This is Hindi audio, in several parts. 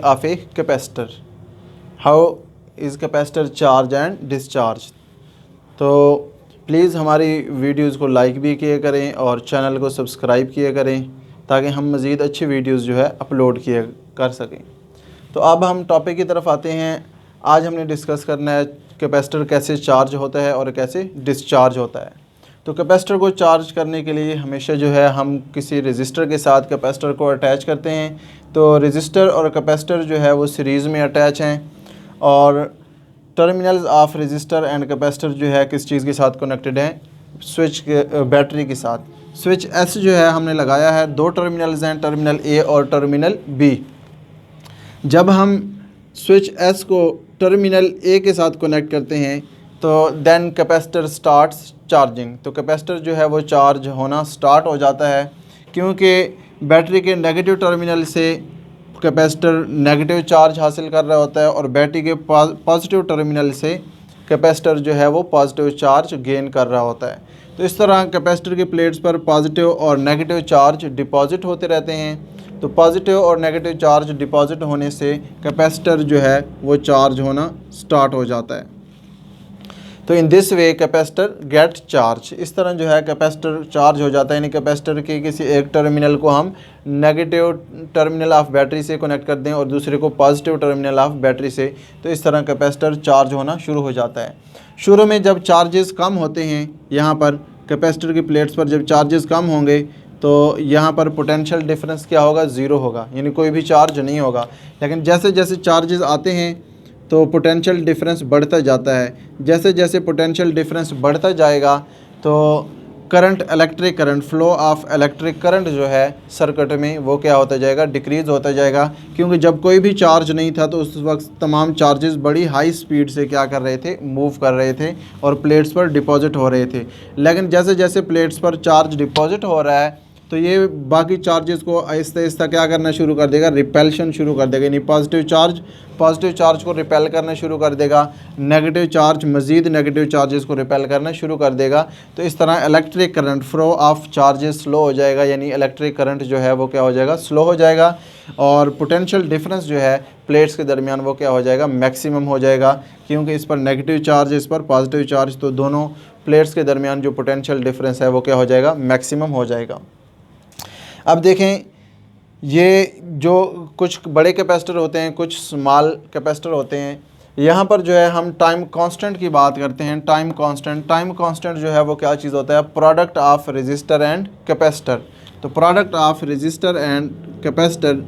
of a capacitor. How is capacitor charge and discharge? तो प्लीज़ हमारी वीडियोज़ को लाइक भी किया करें और चैनल को सब्सक्राइब किया करें ताकि हम मज़ीद अच्छी वीडियोज़ जो है अपलोड किया कर सकें। तो अब हम टॉपिक की तरफ आते हैं। आज हमने डिस्कस करना है कैपेसिटर कैसे चार्ज होता है और कैसे डिस्चार्ज होता है। तो कैपेसिटर को चार्ज करने के लिए हमेशा जो है हम किसी रेजिस्टर के साथ कैपेसिटर को अटैच करते हैं। तो रेजिस्टर और कैपेसिटर जो है वो सीरीज़ में अटैच हैं और terminals of resistor and capacitor जो है किस चीज़ के साथ कनेक्टेड हैं, स्विच के बैटरी के साथ। स्विच एस जो है हमने लगाया है, दो टर्मिनल्स हैं, टर्मिनल ए और टर्मिनल बी। जब हम स्विच एस को टर्मिनल ए के साथ कनेक्ट करते हैं तो देन कैपेसिटर स्टार्ट्स चार्जिंग। तो कैपेसिटर जो है वो चार्ज होना स्टार्ट हो जाता है क्योंकि बैटरी के नेगेटिव टर्मिनल से कैपेसिटर नेगेटिव चार्ज हासिल कर रहा होता है और बैटरी के पॉजिटिव टर्मिनल से कैपेसिटर जो है वो पॉजिटिव चार्ज गेन कर रहा होता है। तो इस तरह कैपेसिटर की प्लेट्स पर पॉजिटिव और नेगेटिव चार्ज डिपॉजिट होते रहते हैं। तो पॉजिटिव और नेगेटिव चार्ज डिपॉजिट होने से कैपेसिटर जो है वो चार्ज होना स्टार्ट हो जाता है। तो in this way capacitor gate charge. इस तरह जो है कैपेसिटर चार्ज हो जाता है, यानी कैपेसिटर के किसी एक टर्मिनल को हम नेगेटिव टर्मिनल ऑफ बैटरी से कनेक्ट कर दें और दूसरे को पॉजिटिव टर्मिनल ऑफ बैटरी से, तो इस तरह कैपेसिटर चार्ज होना शुरू हो जाता है। शुरू में जब चार्जेस कम होते हैं, यहाँ पर कैपेसिटर की प्लेट्स पर जब चार्जेस कम होंगे तो यहाँ पर पोटेंशियल डिफरेंस क्या होगा, ज़ीरो होगा, यानी कोई भी चार्ज नहीं होगा। लेकिन जैसे जैसे चार्जेस आते हैं तो पोटेंशियल डिफरेंस बढ़ता जाता है। जैसे जैसे पोटेंशियल डिफरेंस बढ़ता जाएगा तो current, electric current, flow of electric current जो है सर्किट में वो क्या होता जाएगा, डिक्रीज़ होता जाएगा। क्योंकि जब कोई भी चार्ज नहीं था तो उस वक्त तमाम चार्जेस बड़ी हाई स्पीड से क्या कर रहे थे, मूव कर रहे थे और प्लेट्स पर डिपॉजिट हो रहे थे। लेकिन जैसे जैसे प्लेट्स पर चार्ज डिपॉजिट हो रहा है तो ये बाकी चार्जेस को आहिस्ता आहिस्ता क्या करना शुरू कर देगा, रिपेल्शन शुरू कर देगा, यानी पॉजिटिव चार्ज को रिपेल करना शुरू कर देगा, नेगेटिव चार्ज मज़ीद नेगेटिव चार्जेस को रिपेल करना शुरू कर देगा। तो इस तरह electric current, flow of charges slow हो जाएगा, यानी इलेक्ट्रिक करंट जो है वो क्या हो जाएगा, स्लो हो जाएगा और पोटेंशियल डिफरेंस जो है प्लेट्स के दरमियान वो क्या हो जाएगा, मैक्सिमम हो जाएगा। क्योंकि इस पर नेगेटिव चार्ज, इस पर पॉजिटिव चार्ज, तो दोनों प्लेट्स के दरमियान जो पोटेंशियल डिफरेंस है वो क्या हो जाएगा, मैक्सिमम हो जाएगा। अब देखें, ये जो कुछ बड़े कैपेसिटर होते हैं, कुछ स्मॉल कैपेसिटर होते हैं। यहाँ पर जो है हम टाइम कांस्टेंट की बात करते हैं। टाइम कांस्टेंट जो है वो क्या चीज़ होता है, product of resistor and capacitor. तो product of resistor and capacitor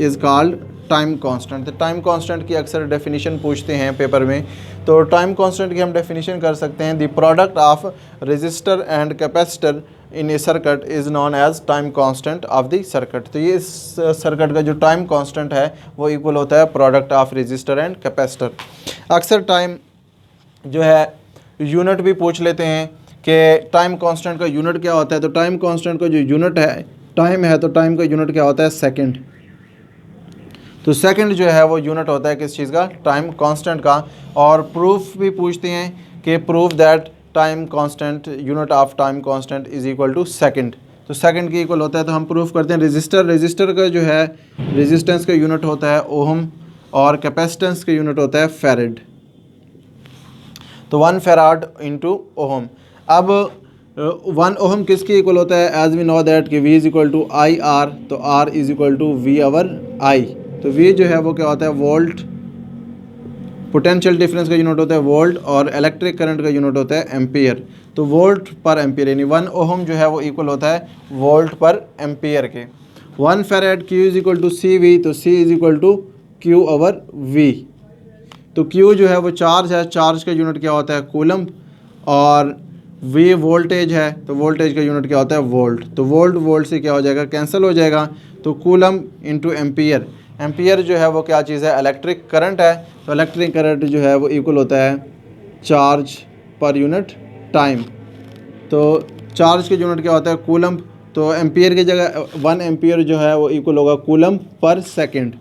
is called time constant. तो टाइम कांस्टेंट की अक्सर डेफिनेशन पूछते हैं पेपर में। तो टाइम कांस्टेंट की हम डेफिनेशन कर सकते हैं, the product of resistor and capacitor in a circuit is known as time constant of the circuit. तो ये इस सर्किट का जो टाइम कांस्टेंट है वो इक्वल होता है product of resistor and capacitor. अक्सर टाइम जो है यूनिट भी पूछ लेते हैं कि टाइम कांस्टेंट का यूनिट क्या होता है। तो टाइम कांस्टेंट का जो यूनिट है, टाइम है, तो टाइम का यूनिट क्या होता है, सेकंड। तो सेकंड जो है वो यूनिट होता है किस चीज़ का, टाइम कांस्टेंट का। और प्रूफ भी पूछते हैं कि proof that time constant, unit of time constant is equal to second. तो सेकंड की इक्वल होता है, तो हम प्रूफ करते हैं। रेजिस्टर का जो है रेजिस्टेंस का यूनिट होता है ओहम और कैपेसिटेंस का यूनिट होता है फैराड। तो 1 फैराड इंटू ओहम। अब 1 ओहम किसके इक्वल होता है, एज वी नो दैट कि V is equal to I R. तो R is equal to V over I। तो V जो है वो क्या होता है, वोल्ट। पोटेंशियल डिफरेंस का यूनिट होता है वोल्ट और इलेक्ट्रिक करंट का यूनिट होता है एम्पियर। तो वोल्ट पर एम्पियर, यानी 1 ओहम जो है वो इक्वल होता है वोल्ट पर एम्पियर के। 1 farad Q is equal to CV। तो C is equal to Q over V। तो Q जो है वो चार्ज है, चार्ज का यूनिट क्या होता है, कूलम, और V वोल्टेज है, तो वोल्टेज का यूनिट क्या होता है, वोल्ट। तो वोल्ट से क्या हो जाएगा, कैंसिल हो जाएगा। तो कूलम इंटू एम्पियर। एम्पियर जो है वो क्या चीज़ है, इलेक्ट्रिक करंट है। तो इलेक्ट्रिक करंट जो है वो इक्वल होता है चार्ज पर यूनिट टाइम। तो चार्ज के यूनिट क्या होता है, कूलम। तो एम्पियर की जगह 1 एम्पियर जो है वो इक्वल होगा कूलम पर सेकंड।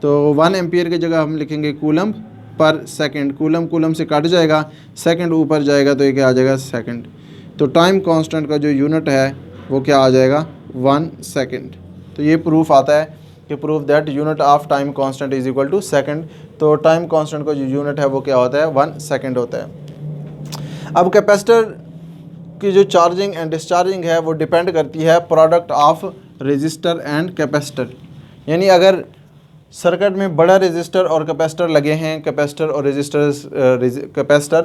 तो 1 एम्पियर की जगह हम लिखेंगे कूलम पर सेकंड। कूलम से कट जाएगा, सेकंड ऊपर जाएगा तो ये क्या आ जाएगा, सेकंड। तो टाइम कांस्टेंट का जो यूनिट है वो क्या आ जाएगा, 1 सेकंड। तो ये प्रूफ आता है कि prove that unit of time constant is equal to second. तो टाइम कांस्टेंट का जो यूनिट है वो क्या होता है, 1 सेकंड होता है। अब कैपेसिटर की जो चार्जिंग एंड डिस्चार्जिंग है वो डिपेंड करती है product of resistor and capacitor. यानी अगर सर्किट में बड़ा रेजिस्टर और कैपेसिटर लगे हैं, कैपेसिटर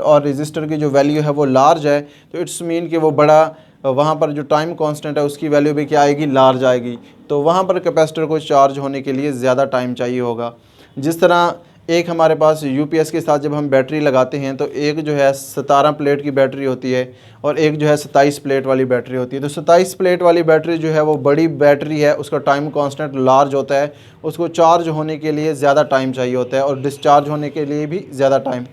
और रेजिस्टर की जो वैल्यू है वो लार्ज है, तो इट्स मीन कि वो बड़ा, वहाँ पर जो टाइम कांस्टेंट है उसकी वैल्यू भी क्या आएगी, लार्ज आएगी। तो वहाँ पर कैपेसिटर को चार्ज होने के लिए ज़्यादा टाइम चाहिए होगा। जिस तरह एक हमारे पास यूपीएस के साथ जब हम बैटरी लगाते हैं तो एक जो है 17 प्लेट की बैटरी होती है और एक जो है 27 प्लेट वाली बैटरी होती है। तो 27 प्लेट वाली बैटरी जो है वो बड़ी बैटरी है, उसका टाइम कांस्टेंट लार्ज होता है, उसको चार्ज होने के लिए ज़्यादा टाइम चाहिए होता है और डिस्चार्ज होने के लिए भी ज़्यादा टाइम।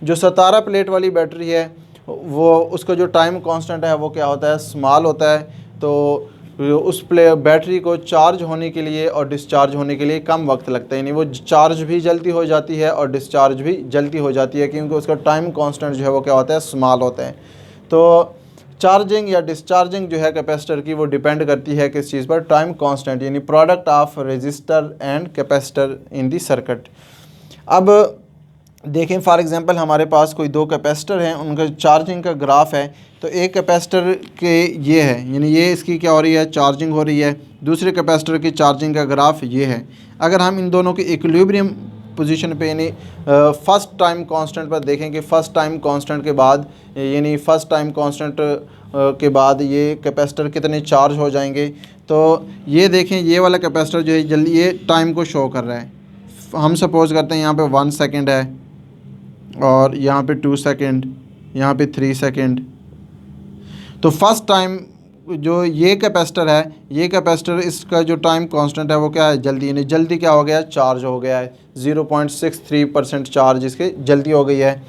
जो 17 प्लेट वाली बैटरी है वो उसका जो टाइम कांस्टेंट है वो क्या होता है, स्मॉल होता है। तो उस बैटरी को चार्ज होने के लिए और डिस्चार्ज होने के लिए कम वक्त लगता है, यानी वो चार्ज भी जल्दी हो जाती है और डिस्चार्ज भी जल्दी हो जाती है, क्योंकि उसका टाइम कांस्टेंट जो है वो क्या होता है, स्मॉल होता है। तो चार्जिंग या डिस्चार्जिंग जो है कैपेसिटर की वो डिपेंड करती है किस चीज़ पर, टाइम कांस्टेंट, यानी product of resistor and capacitor in the circuit. अब देखें फॉर एग्जांपल हमारे पास कोई दो कैपेसिटर हैं, उनका चार्जिंग का ग्राफ है। तो एक कैपेसिटर के ये है, यानी ये इसकी क्या हो रही है, चार्जिंग हो रही है। दूसरे कैपेसिटर की चार्जिंग का ग्राफ ये है। अगर हम इन दोनों के इक्विलिब्रियम पोजीशन पे यानी फर्स्ट टाइम कांस्टेंट पर देखें कि फ़र्स्ट टाइम कांस्टेंट के बाद, यानी फ़र्स्ट टाइम कांस्टेंट के बाद ये कैपेसिटर कितने चार्ज हो जाएंगे। तो ये देखें ये वाला कैपेसिटर जो है जल्दी ये टाइम को शो कर रहा है। हम सपोज़ करते हैं यहाँ पे 1 सेकेंड है और यहाँ पे 2 सेकेंड, यहाँ पे 3 सेकेंड। तो फर्स्ट टाइम जो ये कैपेसिटर है, ये कैपेसिटर इसका जो टाइम कांस्टेंट है वो क्या है, जल्दी, यानी जल्दी क्या हो गया, चार्ज हो गया है। 0.63% चार्ज इसके जल्दी हो गई है।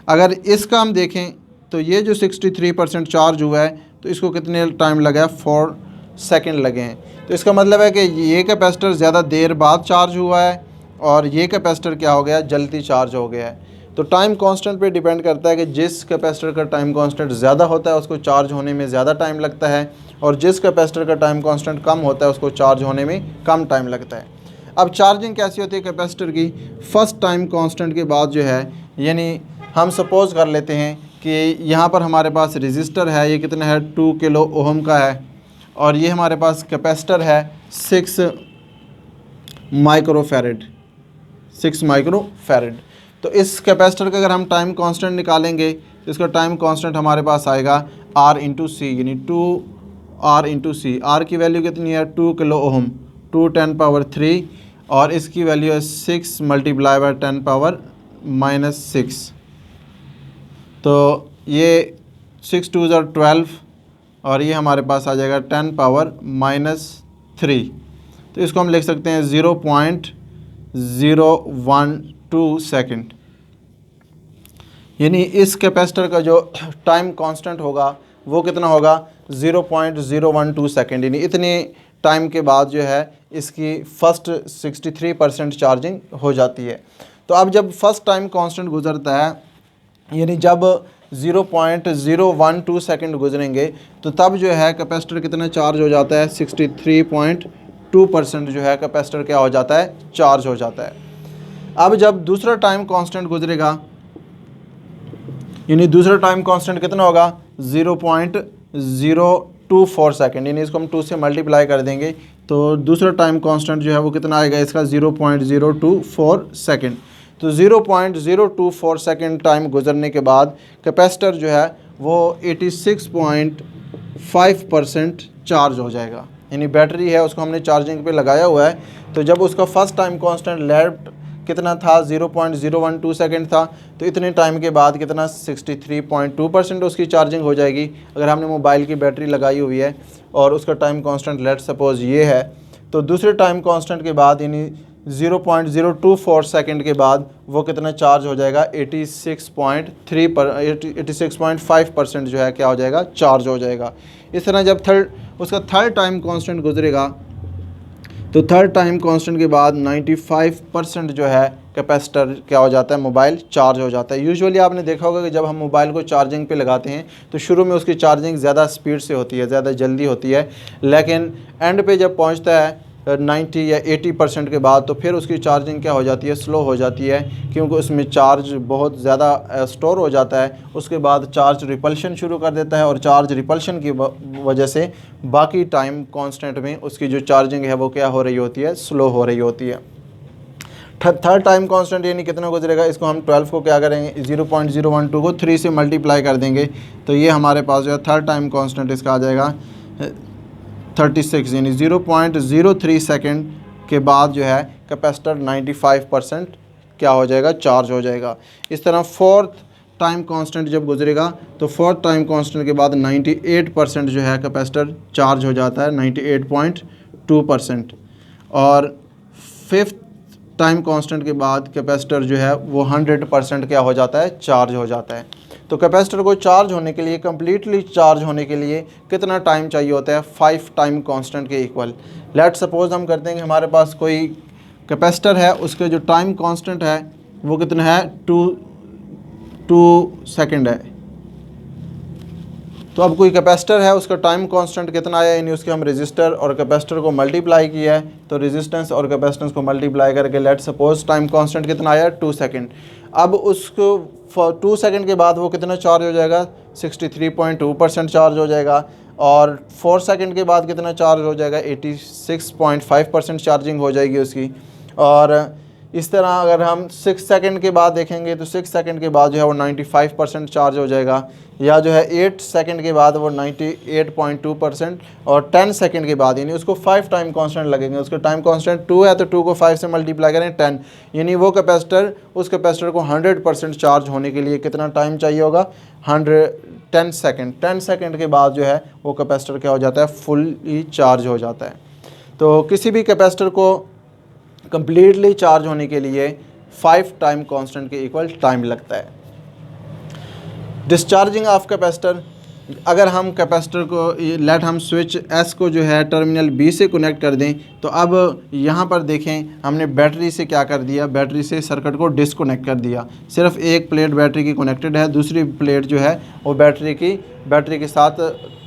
अगर इसका हम देखें तो ये जो 63% चार्ज हुआ है तो इसको कितने टाइम लगा है, 4 सेकेंड लगे हैं। तो इसका मतलब है कि ये कैपेसिटर ज़्यादा देर बाद चार्ज हुआ है और ये कैपेसिटर क्या हो गया, जल्दी चार्ज हो गया है। तो टाइम कांस्टेंट पे डिपेंड करता है कि जिस कैपेसिटर का टाइम कांस्टेंट ज़्यादा होता है उसको चार्ज होने में ज़्यादा टाइम लगता है और जिस कैपेसिटर का टाइम कांस्टेंट कम होता है उसको चार्ज होने में कम टाइम लगता है। अब चार्जिंग कैसी होती है कैपेसिटर की, फर्स्ट टाइम कांस्टेंट के बाद जो है, यानी हम सपोज़ कर लेते हैं कि यहाँ पर हमारे पास रेजिस्टर है, ये कितना है, 2 किलो ओहम का है और ये हमारे पास कैपेसिटर है 6 माइक्रोफैरड। तो इस कैपेसिटर का अगर हम टाइम कांस्टेंट निकालेंगे तो इसका टाइम कांस्टेंट हमारे पास आएगा R इंटू सी, यानी 2R इंटू सी। आर की वैल्यू कितनी है, 2 किलो ओहम, 2 10 पावर 3 और इसकी वैल्यू है 6 मल्टीप्लाई बाय 10 पावर -6। तो ये 6 2 12 और ये हमारे पास आ जाएगा 10 पावर -3। तो इसको हम लिख सकते हैं 0.012 सेकेंड। यानी इस कैपेसिटर का जो टाइम कांस्टेंट होगा वो कितना होगा, 0.012 सेकेंड। यानी इतने टाइम के बाद जो है इसकी फ़र्स्ट 63% चार्जिंग हो जाती है। तो अब जब फर्स्ट टाइम कांस्टेंट गुजरता है, यानी जब 0.012 सेकेंड गुजरेंगे तो तब जो है कैपेसिटर कितना चार्ज हो जाता है, 63.2% जो है कैपेसिटर क्या हो जाता है, चार्ज हो जाता है। अब जब दूसरा टाइम कांस्टेंट गुजरेगा, यानी दूसरा टाइम कांस्टेंट कितना होगा, 0.024 सेकेंड, यानी इसको हम 2 से मल्टीप्लाई कर देंगे तो दूसरा टाइम कांस्टेंट जो है वो कितना आएगा इसका, 0.024 सेकेंड। तो 0.024 सेकेंड टाइम गुजरने के बाद कैपेसिटर जो है वो 86.5% चार्ज हो जाएगा। यानी बैटरी है उसको हमने चार्जिंग पे लगाया हुआ है, तो जब उसका फर्स्ट टाइम कांस्टेंट लेफ्ट कितना था, 0.012 सेकेंड था, तो इतने टाइम के बाद कितना, 63.2% उसकी चार्जिंग हो जाएगी। अगर हमने मोबाइल की बैटरी लगाई हुई है और उसका टाइम कांस्टेंट लेट सपोज ये है, तो दूसरे टाइम कांस्टेंट के बाद यानी 0.024 सेकेंड के बाद वो कितना चार्ज हो जाएगा, 86.5% जो है क्या हो जाएगा, चार्ज हो जाएगा। इस तरह जब उसका थर्ड टाइम कांस्टेंट गुजरेगा तो थर्ड टाइम कांस्टेंट के बाद 95% जो है कैपेसिटर क्या हो जाता है, मोबाइल चार्ज हो जाता है। यूजुअली आपने देखा होगा कि जब हम मोबाइल को चार्जिंग पे लगाते हैं तो शुरू में उसकी चार्जिंग ज़्यादा स्पीड से होती है, ज़्यादा जल्दी होती है, लेकिन एंड पे जब पहुंचता है 90 या 80% के बाद, तो फिर उसकी चार्जिंग क्या हो जाती है, स्लो हो जाती है, क्योंकि उसमें चार्ज बहुत ज़्यादा स्टोर हो जाता है। उसके बाद चार्ज रिपल्शन शुरू कर देता है और चार्ज रिपल्शन की वजह से बाकी टाइम कांस्टेंट में उसकी जो चार्जिंग है वो क्या हो रही होती है, स्लो हो रही होती है। थर्ड टाइम कांस्टेंट यानी कितना गुजरेगा, इसको हम 12 को क्या करेंगे, 0.012 को 3 से मल्टीप्लाई कर देंगे, तो ये हमारे पास जो है थर्ड टाइम कांस्टेंट इसका आ जाएगा 36, यानी 0.03 सेकेंड के बाद जो है कैपेसिटर 95% क्या हो जाएगा, चार्ज हो जाएगा। इस तरह फोर्थ टाइम कांस्टेंट जब गुजरेगा तो फोर्थ टाइम कांस्टेंट के बाद 98% जो है कैपेसिटर चार्ज हो जाता है, 98.2%। और फिफ्थ टाइम कांस्टेंट के बाद कैपेसिटर जो है वो 100% क्या हो जाता है, चार्ज हो जाता है। तो कैपेसिटर को चार्ज होने के लिए, कम्प्लीटली चार्ज होने के लिए कितना टाइम चाहिए होता है, 5 टाइम कांस्टेंट के इक्वल। लेट सपोज हम करते हैं कि हमारे पास कोई कैपेसिटर है, उसके जो टाइम कांस्टेंट है वो कितना है, 2 सेकंड है। तो अब कोई कैपेसिटर है, उसका टाइम कांस्टेंट कितना आया, यानी उसके हम रेजिस्टर और कैपेसिटर को मल्टीप्लाई किया है, तो रेजिस्टेंस और कैपेसिटेंस को मल्टीप्लाई करके लेट सपोज टाइम कांस्टेंट कितना आया, 2 सेकंड। अब उसको 2 सेकंड के बाद वो कितना चार्ज हो जाएगा, 63.2% चार्ज हो जाएगा। और 4 सेकंड के बाद कितना चार्ज हो जाएगा, 86.5% चार्जिंग हो जाएगी उसकी। और इस तरह अगर हम 6 सेकंड के बाद देखेंगे तो 6 सेकंड के बाद जो है वो 95% चार्ज हो जाएगा, या जो है 8 सेकंड के बाद वो 98.2%, और 10 सेकंड के बाद, यानी उसको 5 टाइम कांस्टेंट लगेंगे। उसका टाइम कांस्टेंट 2 है तो 2 को 5 से मल्टीप्लाई करें 10, यानी वो कैपेसिटर, उस कैपेसिटर को 100% चार्ज होने के लिए कितना टाइम चाहिए होगा, 10 सेकंड। 10 सेकंड के बाद जो है वो कैपेसिटर क्या हो जाता है, फुली चार्ज हो जाता है। तो किसी भी कैपेसिटर को कंप्लीटली चार्ज होने के लिए 5 टाइम कांस्टेंट के इक्वल टाइम लगता है। डिस्चार्जिंग ऑफ कैपेसिटर, अगर हम कैपेसिटर को लेट हम स्विच एस को जो है टर्मिनल बी से कनेक्ट कर दें, तो अब यहाँ पर देखें हमने बैटरी से क्या कर दिया, बैटरी से सर्किट को डिस्कनेक्ट कर दिया। सिर्फ एक प्लेट बैटरी की कनेक्टेड है, दूसरी प्लेट जो है वो बैटरी के साथ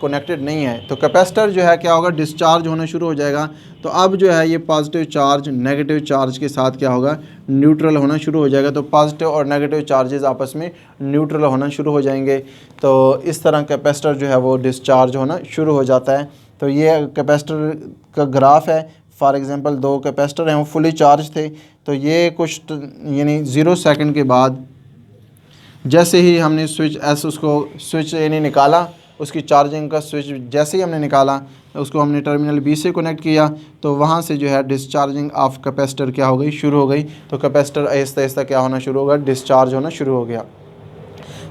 कनेक्टेड नहीं है। तो कैपेसिटर जो है क्या होगा, डिस्चार्ज होना शुरू हो जाएगा। तो अब जो है ये पॉजिटिव चार्ज नेगेटिव चार्ज के साथ क्या होगा, न्यूट्रल होना शुरू हो जाएगा। तो पॉजिटिव और नेगेटिव चार्जेस आपस में न्यूट्रल होना शुरू हो जाएंगे। तो इस तरह कैपेसिटर जो है वो डिस्चार्ज होना शुरू हो जाता है। तो ये कैपेसिटर का ग्राफ है। फॉर एग्जांपल 2 कैपेसिटर हैं, वो फुली चार्ज थे, तो ये कुछ यानी 0 सेकंड के बाद जैसे ही हमने स्विच एस उसको स्विच यानी निकाला, उसकी चार्जिंग का स्विच जैसे ही हमने निकाला, उसको हमने टर्मिनल बी से कनेक्ट किया, तो वहाँ से जो है डिस्चार्जिंग ऑफ कैपेसिटर क्या हो गई, शुरू हो गई। तो कैपेसिटर आहिस्ता आहिस्ता क्या होना शुरू होगा, डिस्चार्ज होना शुरू हो गया।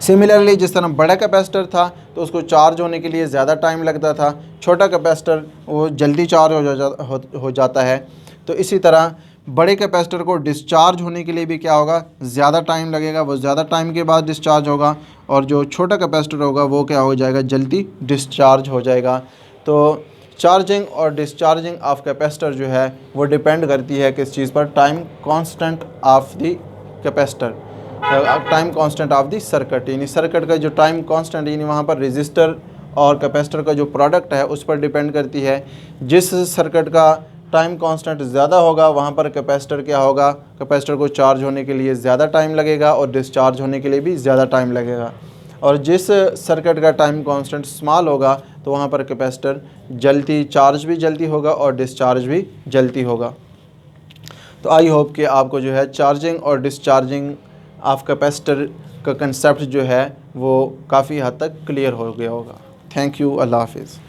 सिमिलरली जिस तरह बड़ा कैपेसिटर था तो उसको चार्ज होने के लिए ज़्यादा टाइम लगता था, छोटा कैपेसिटर वो जल्दी चार्ज हो जाता है। तो इसी तरह बड़े कैपेसिटर को डिस्चार्ज होने के लिए भी क्या होगा, ज़्यादा टाइम लगेगा, वो ज़्यादा टाइम के बाद डिस्चार्ज होगा। और जो छोटा कैपेसिटर होगा वो क्या हो जाएगा, जल्दी डिस्चार्ज हो जाएगा। तो चार्जिंग और डिस्चार्जिंग ऑफ कैपेसिटर जो है वो डिपेंड करती है किस चीज़ पर, time constant of the capacitor, time constant of the circuit, यानी सर्किट का जो टाइम कांस्टेंट, यानी वहाँ पर रेजिस्टर और कैपेसिटर का जो प्रोडक्ट है उस पर डिपेंड करती है। जिस सर्किट का टाइम कांस्टेंट ज़्यादा होगा वहाँ पर कैपेसिटर क्या होगा, कैपेसिटर को चार्ज होने के लिए ज़्यादा टाइम लगेगा और डिस्चार्ज होने के लिए भी ज़्यादा टाइम लगेगा। और जिस सर्किट का टाइम कांस्टेंट स्मॉल होगा तो वहाँ पर कैपेसिटर जल्दी चार्ज भी जल्दी होगा और डिस्चार्ज भी जल्दी होगा। तो आई होप कि आपको जो है चार्जिंग और डिस्चार्जिंग ऑफ कैपेसिटर का कंसेप्ट जो है वो काफ़ी हद तक क्लियर हो गया होगा। थैंक यू, अल्लाह हाफिज़।